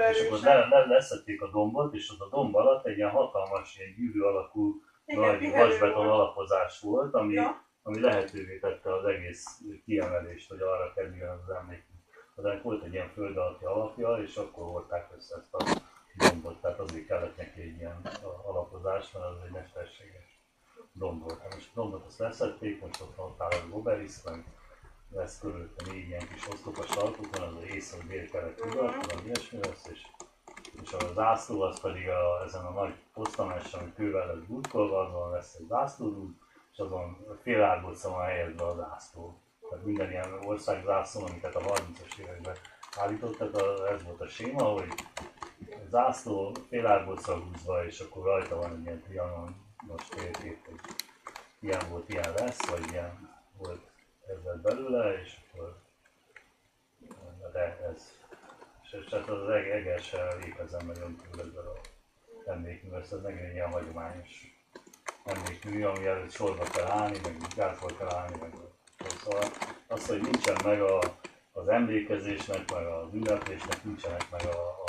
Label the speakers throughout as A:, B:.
A: És akkor leszették a dombot, és ott a domb alatt egy ilyen hatalmas, ilyen gyűrű alakú nagy vasbeton alapozás volt, ami lehetővé tette az egész kiemelést, hogy arra kerüljön az emlék. Ennek volt egy ilyen föld alatti alapja, és akkor hordták össze ezt a dombot, tehát azért kellett neki egy ilyen alapozás, mert az egy mesterséges domb volt. Most a dombot azt leszették, most ott áll az obeliszk, lesz körülötte 4 ilyen kis oszlopos sarkuk, van az észak, dél, kelet, nyugat, van ilyesmi lesz, és a zászló az pedig ezen a nagy posztamessen, ami kővel lesz burkolva, azon lesz egy zászlódúd, és azon fél árbocca van helyezve a zászló. Tehát minden ilyen országzászlón, amiket a 30-as években állítottak, ez volt a séma, hogy zászló fél árbocca húzva, és akkor rajta van egy ilyen trianonos térkép, hogy ilyen volt, ilyen lesz, vagy ilyen volt ezzel belőle, és akkor de ez. És hát az Egerse lépezen nagyon túl ezzel a emlékmű, ez megint egy ilyen hagyományos emlékmű, ami előtt sorba kell állni, meg gátba kell állni, meg szóval az, hogy nincsen meg az emlékezésnek, meg az ünneplésnek, nincsenek meg a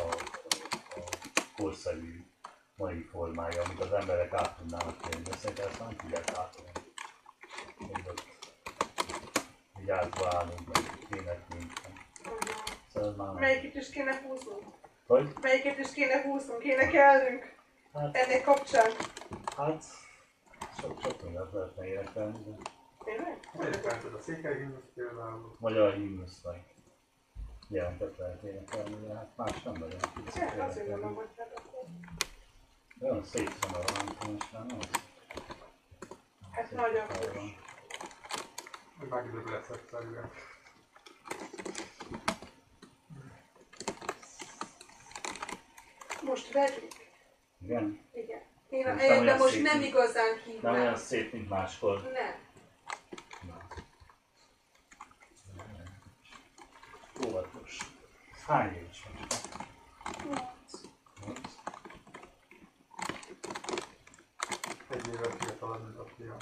A: korszerű mai formája, amit az emberek át tudnának élni, de szerintem ezt nem tudják átélni. Még ott vigyázva állunk, meg kének nincsen. Szóval
B: melyiket is kéne húznunk?
A: Hogy?
B: Melyiket is kéne húznunk? Kéne kellnünk? Hát, ennek kapcsán?
A: Hát, sok mindent lehetne énekelni, de...
B: Tényleg?
C: Énekelted a székely himnuszt például.
A: Magyar himnusz meg ilyeneket lehet énekelni, de hát más nem nagyon.
B: Hát azért mondom, hogy akkor.
A: Olyan szép szomorú, nem tudom, és nem az.
B: Hát nagyon fos.
C: Megdöbb lesz egyszerűen.
B: Most vegyük.
A: Igen?
B: Igen. Én a helyetben most nem igazán hívnám.
A: Nem olyan szép, mint máskor.
B: Nem.
A: Óvatos. Hány éves vagy? 8.
C: Egy éves fiatalabb, mint a fiam.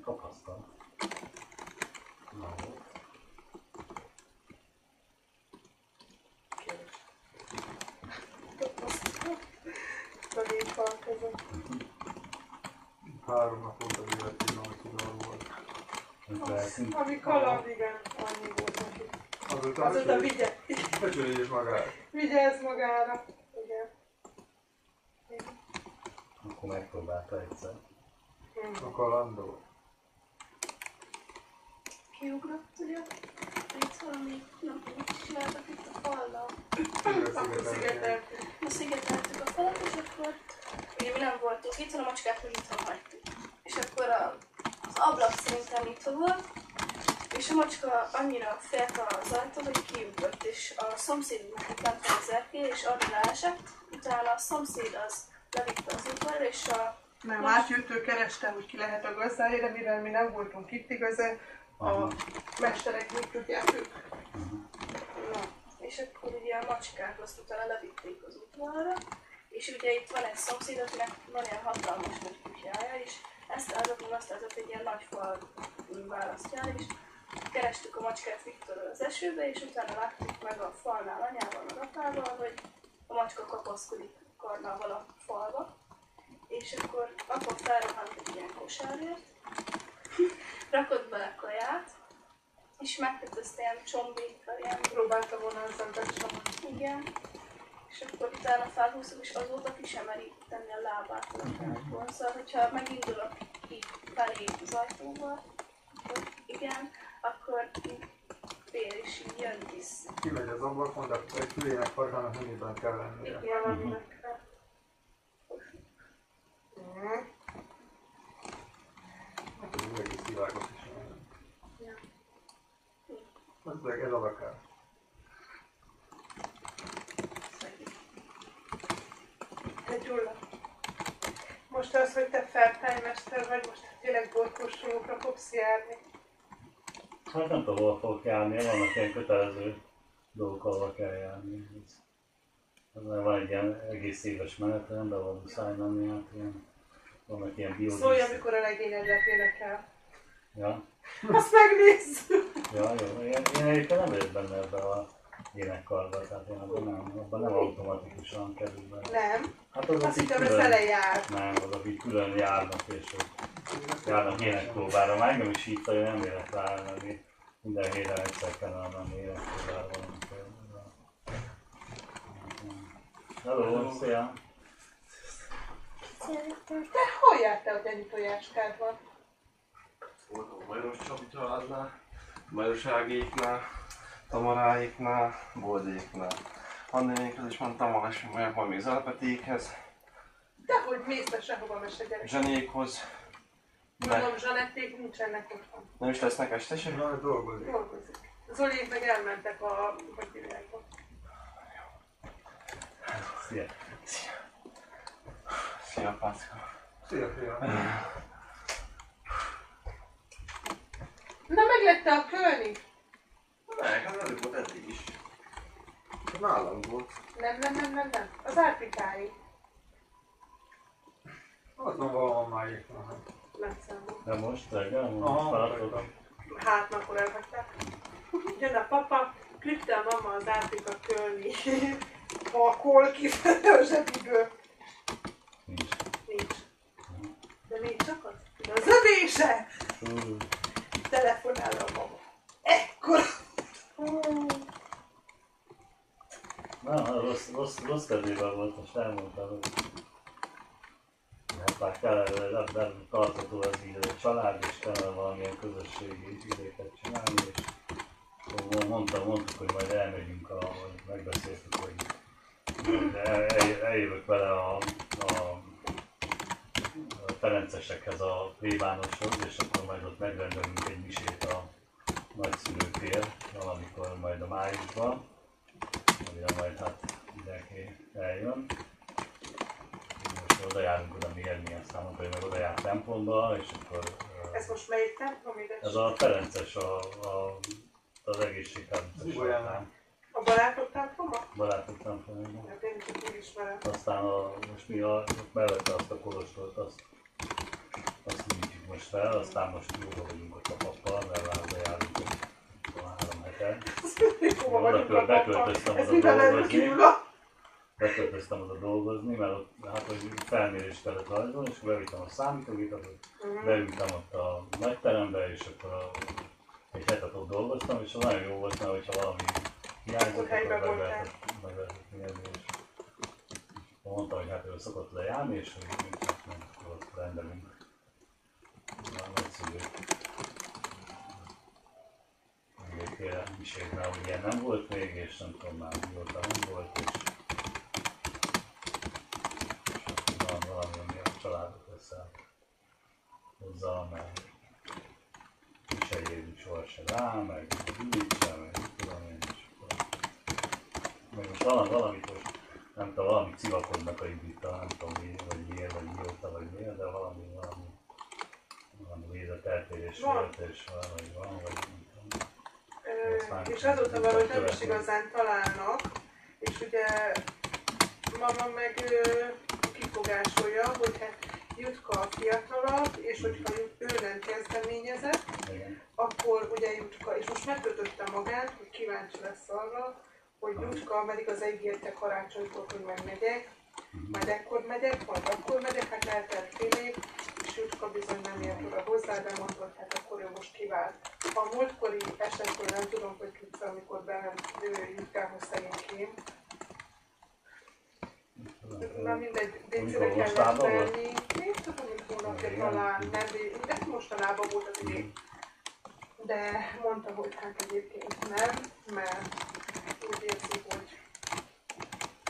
A: Tapasztal. Na volt.
B: Tapasztal. között.
C: 3 nap volt az életében, amit tudal volt.
B: Ami kaland, igen, annyi volt neki.
C: Azóta becsüljés magára.
B: Vigyázz magára. Igen.
A: Akkor megpróbálta egyszer.
C: A kalandó.
D: Kiugrott, ugye? Itt valami, nem tudom, mit csináltak itt a fallal.
B: Akkor szigeteltük.
D: Ma szigeteltük a falat, és akkor ugye mi nem voltunk itt, hanem a macskákat nyitva hagytuk. És akkor az ablak szerintem nyitva volt, és a macska annyira félt az ajtó, hogy kiugrott, és a szomszédnak nem az erkély, és arra leesett, utána a szomszéd az levitte az udvarra, és a...
B: Nem, átjött, ő kereste, hogy ki lehet a gazdája, mivel mi nem voltunk itt igazán, a mesterek mit tudják ők.
D: Na, és akkor ugye a macskák azt utána levitték az udvarra, és ugye itt van egy szomszéd, akinek van ilyen hatalmas nagy kutyája, és ezt azt egy ilyen nagy fal választja, és kerestük a macskát Viktorral az esőbe, és utána láttuk meg a falnál anyával, a apával, hogy a macska kapaszkodik karnával a falba, és akkor apa felrohant egy ilyen kosárért, rakott bele kaját, és megkötözte ilyen csombékkal, ilyen...
B: Próbálta volna az ember somat.
D: Igen. És akkor utána felhúztuk, és azóta ki sem meri tenni a lábát a lakásból. Szóval, hogyha megindulok így felé az ajtóval, akkor igen, akkor fél is így jön vissza.
C: Kimegy az ablakon, de egy fülének farkának mennyiben kell lennie.
B: Igen, valaminek kell.
C: Hát ez egész világos is. Ez a lakás.
B: Te Gyula, most az, hogy te feltájmester vagy, most tényleg borkóstolókra fogsz járni.
A: Hát nem tudom, hol fogok járni, vannak ilyen kötelező dolgok, ahol kell járni. Van egy ilyen egész éves menetrend, ahol muszáj menni, hát ilyen, vannak ilyen biodiszk.
B: Szólj, amikor a legényedlet énekel.
A: Ja.
B: Azt megnézzük!
A: Ja, jó. Én egyébként nem vagyok benne ebben a énekkarba, tehát én abban nem automatikusan kerül be.
B: Nem.
A: Hát azok
B: Azt
A: így
B: hittem, ez
A: külön,
B: elejár.
A: nem, azok így külön járnak, és hogy járnak énekkóbára. Már engem is hívta, hogy nem érek rá, mert minden héten egyszer kellene menni énekkóbára valamikor. Hello, szia!
B: De hol jártál, hogy ennyi tojáskád van?
E: Voltam a Majos Csabi családnál, Majoságéknál, Tamaráéknál, Boldéknál. Annénékhez is mondtam, majd még Zalapetékhez,
B: Dehogy mész be sehova, mese gyerek.
E: Zsenékhoz.
B: Mondom, Zsanették nincsenek otthon.
E: Nem is lesznek este sem?
C: Na, dolgozik.
B: Dolgozik. Zolék meg elmentek a... hogy hívják ott.
A: Szia!
E: Szia, Pácka.
C: Szia, szia.
B: Na meglette a kölni?
E: Meg, hát előbb volt eddig is. Nálam volt.
B: Nem. Az árpikáig.
C: Azon valahol máig van.
B: Nagyszámú.
A: De most reggel, most
C: Aha,
A: feladtad?
C: hagytam.
B: Hát, akkor elhagyták. Jön a papa, küldte a mama az Árpika kölni. Pakol kifele a zsebiből. Nincs. De még csak az? De az övése! Telefonál a mama. Ekkora!
A: Na, rossz kedvében volt, most elmondtál, hogy hát már kellene, nem tartható ez így a család, és kellene valamilyen közösségi idéket csinálni, és mondtuk, hogy majd elmegyünk, megbeszéltük, hogy eljövök vele a Ferencesekhez a plébánoshoz, és akkor majd ott megrendelünk egy misét a nagyszülőtér, valamikor majd a májusban, amire majd hát mindenki eljön. Most oda járunk oda mérni, aztán mondta, hogy meg oda jár templomba, és akkor...
B: Ez most melyik templom ide?
A: Ez a Ferences, az egészségtárgyas.
B: A barátok temploma?
A: Barátok templomba.
B: Hát én csak úgy ismerem.
A: Aztán most mi mellette azt a kolostort, azt nyitjuk most fel, aztán most jóba vagyunk ott a pappal, mert már oda járunk a 3 hete.
B: Hova vagyunk a
A: Beköltöztem
B: Ez
A: oda
B: mivel erről
A: dolgozni.
B: kívül?
A: Beköltöztem oda dolgozni, mert ott, hát, hogy felmérést kellett rajzolni, és bevittem a számítógépet, beültem ott a nagyterembe, és akkor egy hetet ott dolgoztam, és nagyon jó volt, mert hogyha valami hiányzott,
B: helyben
A: akkor
B: voltál.
A: meg lehetett mérni, és mondta, hogy hát ő szokott lejárni, és hogy hát akkor ott rendelünk a nagyszülőt. Végére misét, mert ugye nem volt még, és nem tudom már mióta nem volt, és van valami, ami a családot össze hozzá, mert se érjük soha se rá, meg ügyítse, meg tudom én is. Meg most valamit most, nem tudom, valami civakodnak a Judita, nem tudom mi, vagy miért, vagy mióta, vagy miért, de valami védeteltérés volt, és valami van, vagy nem tudom.
B: És azóta valahogy nem is igazán találnak, és ugye mama meg kifogásolja, hogy hát Jutka a fiatalabb, és hogyha ő nem kezdeményezett, akkor ugye Jutka, és most megkötötte magát, hogy kíváncsi lesz arra, hogy Jutka, meddig az ígérte karácsonykor, hogy megmegyek, majd ekkor megyek, majd akkor megyek, hát eltelt fél év, és Jutka bizony nem ért oda hozzá, de mondta, hogy hát akkor ő most kivált. A múltkori esetről nem tudom, hogy tudsz, amikor bennem Jutkához szegénykém. Na mindegy, décire kellett menni. Én tudom, hogy hónapja talán, nem, de mostanában volt az idő. De mondta, hogy hát egyébként nem, mert úgy érzi, hogy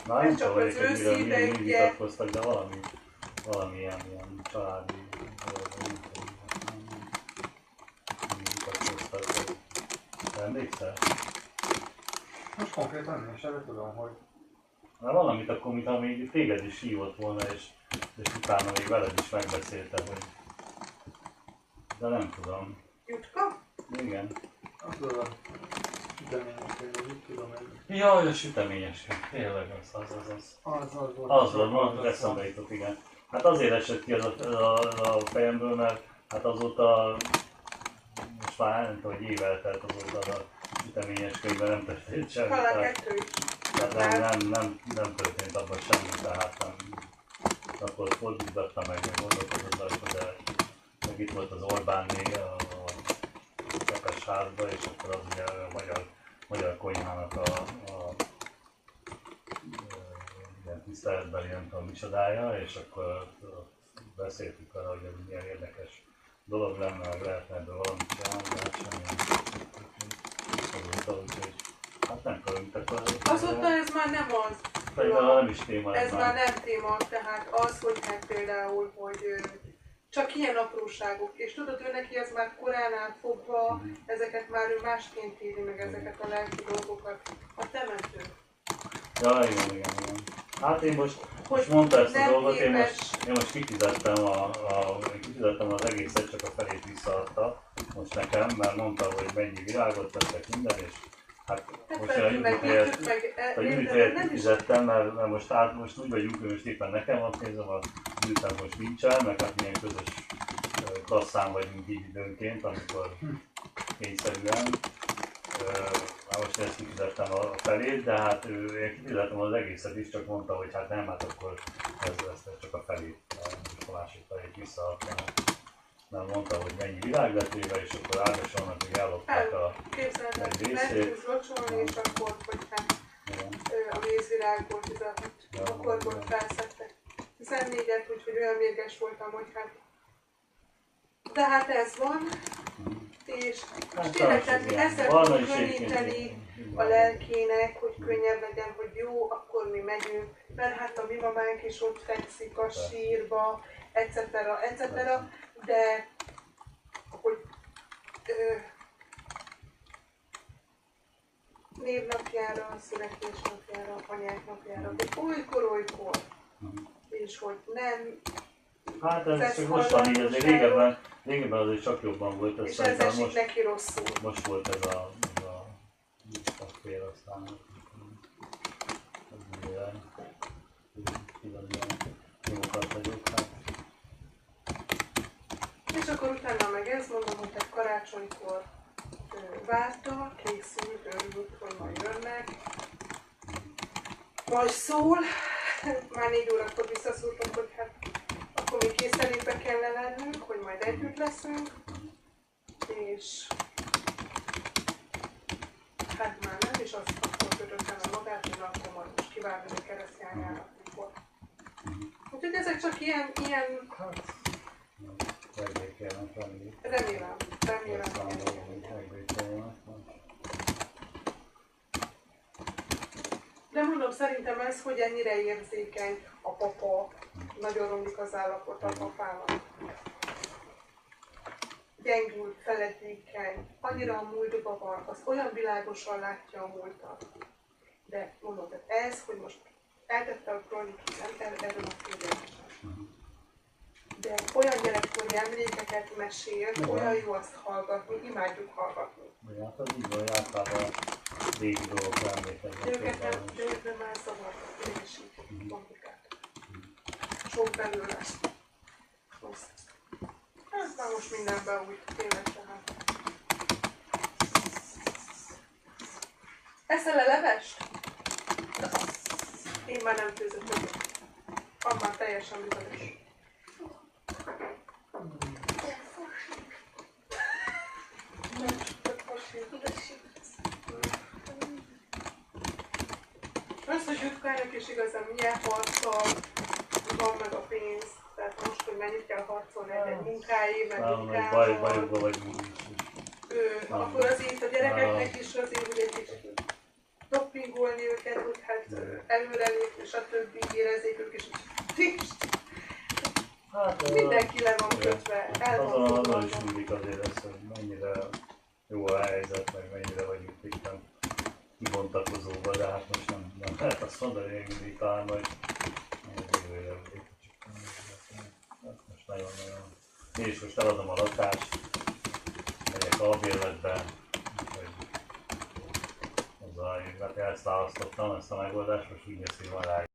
A: na, nem tudom, hogy
B: őszi,
A: mi vitatkoztak, de valami ilyen családi vitatkoztak. Emlékszel?
C: Most konkrétan nem is tudom, hogy...
A: Na valamit akkor, mintha még téged is hívott volna, és utána még veled is megbeszélte, hogy... De nem tudom.
B: Jutka?
A: Igen.
C: Az a süteményes, hogy mit tudom én.
A: Jaj, a süteményes, tényleg az. Az volt, most eszembe jutott, igen. Hát azért esett ki az a fejemből, mert hát azóta, most már nem tudom, hogy év eltelt azóta, gyűjteményes könyvben nem történt semmi.
B: Talán
A: Tehát,
B: 2 is.
A: tehát nem történt abban semmi, tehát nem. Akkor fordítgattam meg gondolkodott rajta, de meg itt volt az Orbánné a Szepes házba, és akkor az ugye a magyar konyhának a ilyen tiszteletbeli, nem tudom micsodája, és akkor beszéltük arra, hogy ez milyen érdekes dolog lenne, meg lehetne ebből valamit csinálni, de hát semmi azóta, úgyhogy hát nem tudom,
B: Azóta ez már nem az.
A: nem is téma.
B: Ez már nem téma, tehát az, hogy hát például, hogy csak ilyen apróságok, és tudod, ő neki ez már koránál fogva, ezeket már ő másként éli meg ezeket a lelki dolgokat. A temető.
A: Ja, igen. Hát én most mondta ezt a dolgot, én most kifizettem, kifizettem az egészet, csak a felét visszaadta most nekem, mert mondta, hogy mennyi virágot vettek minden, és hát most a Judit helyett kifizettem, mert most úgy vagyunk, hogy most éppen nekem van pénzem, a Juditnek most nincsen, meg hát milyen közös kasszán vagyunk így időnként, amikor kényszerűen. Most ezt kifizettem a felét, de hát én kifizettem az egészet is, csak mondta, hogy hát nem, hát akkor ez csak a felét, a másik felét visszaadtam. Mert mondta, hogy mennyi virág lett véve, és akkor áldásolnak, hogy ellopták egy részét.
B: Mentünk locsolni, és akkor, hogy hát a vízvirágból, a korból felszedtek 14-et, úgyhogy olyan mérges voltam, hogy hát... De hát ez van. És tényleg, tehát mi ezzel tudunk könnyíteni a lelkének, hogy könnyebb legyen, hogy jó, akkor mi megyünk, mert hát a mi mamánk is ott fekszik a sírba, etc. De hogy névnapjára, születésnapjára, anyák napjára, de olykor, és hogy nem.
A: Hát ez csak most van így, azért régebben azért csak jobban volt.
B: És ez esik neki rosszul.
A: Most volt ez a fél, aztán jókat vagyok, hát.
B: És akkor utána meg ezt mondom, hogy egy karácsonykor várta, készült, örült, hogy majd jönnek. Majd szól, már 4 órakor visszaszúrtunk, hogy hát akkor még készelétbe kellene lennünk, hogy majd együtt leszünk, és hát már nem, és azt akkor kötöttem a magát, hogy akkor majd most kivárni a keresztjányának mikor. Úgyhogy ezek csak ilyen remélem. De mondom, szerintem ez, hogy ennyire érzékeny a papa, nagyon romlik az állapot a papának. Gyengül, feledékeny, annyira a múltban van, az olyan világosan látja a múltat. De mondom, ez, hogy most eltette a kronikát, nem erről a kérdésem. De olyan gyerekkori emlékeket mesélt, olyan jó azt hallgatni, imádjuk hallgatni.
A: Hát az így van, hogy általában régi dolgokra emlékeznek.
B: De ők nem már zavartak, idegesítik, komplikáltak. Sok belőle. Hát már most mindenben úgy, tényleg tehát. Eszel-e levest? Én már nem főzött vagyok. Van már teljesen bizonyos. Az, hogy Jutkának is igazán milyen harcol, van meg a pénz, tehát most, hogy mennyit kell harcolni egy munkáért, meg Jutkával.
A: Bajokban vagyunk.
B: Akkor azért a gyerekeknek is azért, hogy egy kicsit doppingolni őket, hogy hát előrelépni, stb. Érezzék ők is. Hát, mindenki le van kötve, el van foglalva.
A: Azon is mindig azért lesz, hogy mennyire jó a helyzet, meg mennyire vagyunk éppen kibontakozóban, de hát most nem lehet azt mondani, hogy mindig talán majd jövőre most nagyon-nagyon. Én is most eladom a lakást, megyek albérletbe, úgyhogy azzal én ezt választottam, ezt a megoldást, most úgy lesz, hogy van rá